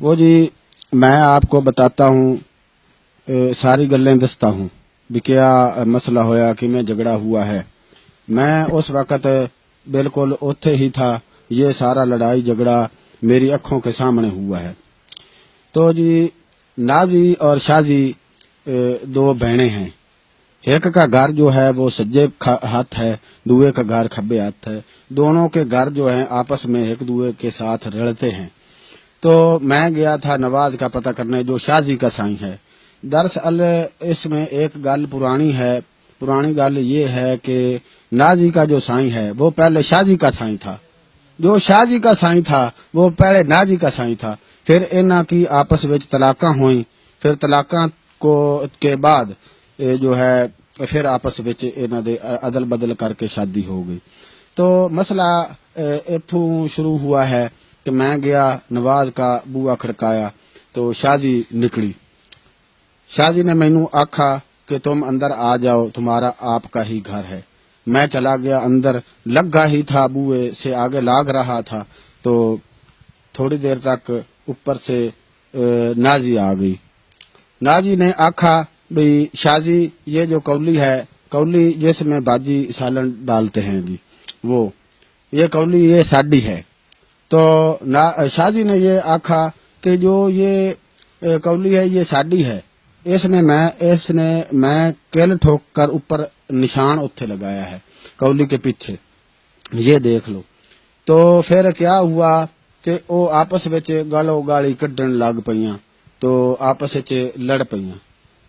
وہ جی میں آپ کو بتاتا ہوں، ساری گلیں دستا ہوں بھی کیا مسئلہ ہویا کہ میں جھگڑا ہوا ہے۔ میں اس وقت بالکل اوتھے ہی تھا، یہ سارا لڑائی جھگڑا میری آنکھوں کے سامنے ہوا ہے۔ تو جی نازی اور شازی دو بہنیں ہیں، ایک کا گھر جو ہے وہ سجے ہاتھ ہے، دوے کا گھر کھبے ہاتھ ہے۔ دونوں کے گھر جو ہیں آپس میں ایک دوے کے ساتھ رلتے ہیں۔ تو میں گیا تھا نواز کا پتہ کرنے جو شازی کا سائیں ہے۔ دراصل اس میں ایک گل پرانی ہے، پرانی گل یہ ہے کہ نازی کا جو سائیں ہے وہ پہلے شازی کا سائیں تھا، جو شازی کا سائیں تھا وہ پہلے نازی کا سائیں تھا۔ پھر انہاں کی آپس وچ طلاقاں ہوئیں، پھر طلاقاں کو کے بعد جو ہے پھر آپس وچ انہاں دے عدل بدل کر کے شادی ہو گئی۔ تو مسئلہ اتھوں شروع ہوا ہے کہ میں گیا نواز کا بوا کھڑکایا تو شازی نکلی۔ شازی نے مینوں آکھا کہ تم اندر آ جاؤ، تمہارا آپ کا ہی گھر ہے۔ میں چلا گیا اندر، لگا ہی تھا بوئے سے آگے لاگ رہا تھا تو تھوڑی دیر تک اوپر سے نازی آ گئی۔ نازی نے آکھا بھئی شازی یہ جو کولی ہے، کولی جس میں باجی سالن ڈالتے ہیں جی، وہ یہ کولی یہ ساڈی ہے۔ تو شازی نے یہ آکھا کہ جو یہ کولی ہے یہ ساڈی ہے، اس نے میں کل ٹھوک کر اوپر نشان اتھے لگایا ہے کولی کے پیچھے، یہ دیکھ لو۔ تو پھر کیا ہوا کہ وہ آپس وچ گالو گالی کڈن لگ پئیاں، تو آپس وچ لڑ پئیاں۔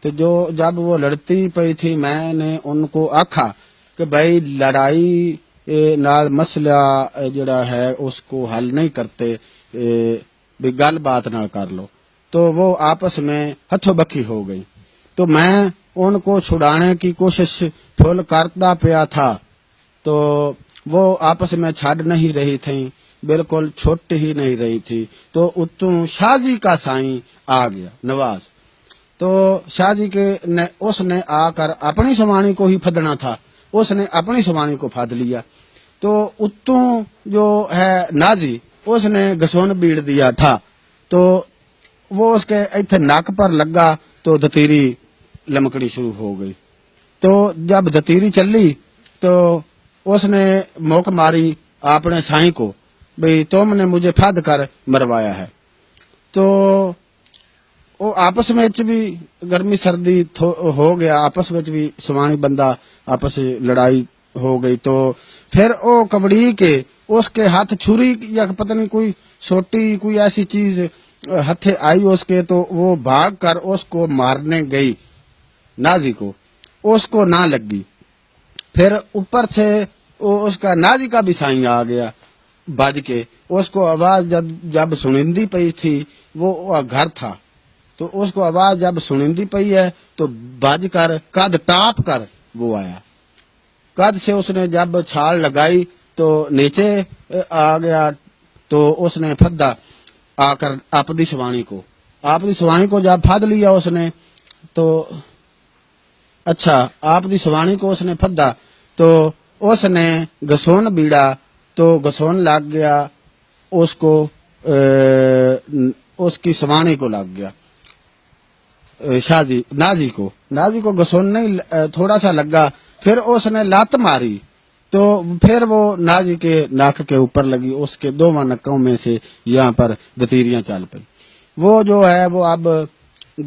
تو جب وہ لڑتی پئی تھی میں نے ان کو آکھا کہ بھائی لڑائی نال مسئلہ جڑا ہے اس کو حل نہیں کرتے، بھی گل بات نہ کر لو۔ تو وہ آپس میں ہتھوں بکھی ہو گئی۔ تو میں ان کو چھڑانے کی کوشش پھل کرتا پیا تھا تو وہ آپس میں چھڑ نہیں رہی تھیں، بالکل چھوٹ ہی نہیں رہی تھی۔ تو اتوں شازی کا سائیں آ گیا نواز، تو شازی کے اس نے آ کر اپنی سوانی کو ہی پھدنا تھا، اس نے اپنی سوانی کو پھد لیا۔ تو اتوں جو ہے نازی اس نے گسون بیڑ دیا تھا، تو وہ اس کے ایتھے ناک پر لگا تو دتیری لمکڑی شروع ہو گئی۔ تو جب دتیری چلی تو اس نے موک ماری اپنے سائیں کو بھئی تم نے مجھے پھد کر مروایا ہے۔ تو وہ آپس میں بھی گرمی سردی ہو گیا، آپس میں بھی سوانی بندہ آپس لڑائی ہو گئی۔ تو پھر وہ کبڑی کے اس کے ہاتھ چھری یا پتہ نہیں کوئی سوٹی کوئی ایسی چیز ہتھے آئی اس کے، تو وہ بھاگ کر اس کو مارنے گئی نازی کو، اس کو نہ لگی۔ پھر اوپر سے اس کا نازی کا بھی سائیں آ گیا بج کے، اس کو آواز جب سنندی پئی تھی، وہ گھر تھا تو اس کو آواز جب سنندی پئی ہے تو بج کر قد ٹاپ کر وہ آیا، قد سے اس نے جب چھال لگائی تو نیچے آ گیا، تو اس نے پھدا آ کر اپنی سوانی کو جب پھد لیا اس نے، تو اچھا آپ دی سوانی کو اس نے پھدا تو اس نے گسون بیڑا تو گسون لگ گیا اس کو، اس کی سوانی کو لگ گیا، نازی کو گسون نہیں تھوڑا سا لگا، پھر اس نے لات ماری تو پھر وہ نازی کے ناک کے اوپر لگی، اس کے دونوں نکوں میں سے یہاں پر دتیریاں چل پئی۔ وہ جو ہے وہ اب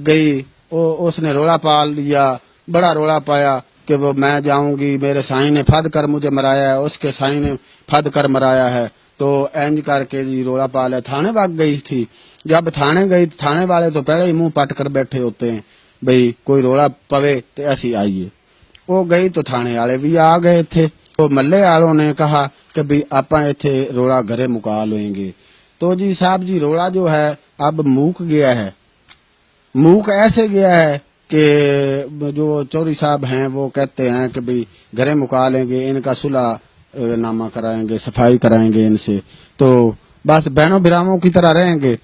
گئی، اس نے رولا پال لیا، بڑا رولا پایا کہ وہ میں جاؤں گی، میرے سائیں نے پھد کر مجھے مرایا ہے، اس کے سائیں نے پھد کر مرایا ہے۔ تو اینج کر کے جی رولا پالا، تھانے بھاگ گئی تھی۔ جب تھانے گئی تھانے والے تو پہلے ہی منہ پٹ کر بیٹھے ہوتے ہیں بھئی کوئی رولا پوے تو ایسی آئیے۔ وہ گئی تو تھانے والے بھی آ گئے تھے، تو محلے والوں نے کہا کہ بھئی آپاں ایتھے رولا گھرے مکا لیں گے۔ تو جی صاحب جی رولا جو ہے اب موک گیا ہے، موک ایسے گیا ہے کہ جو چوری صاحب ہیں وہ کہتے ہیں کہ بھئی گھرے مکا لیں گے، ان کا صلح نامہ کرائیں گے، صفائی کرائیں گے ان سے، تو بس بہنوں بھراووں کی طرح رہیں گے۔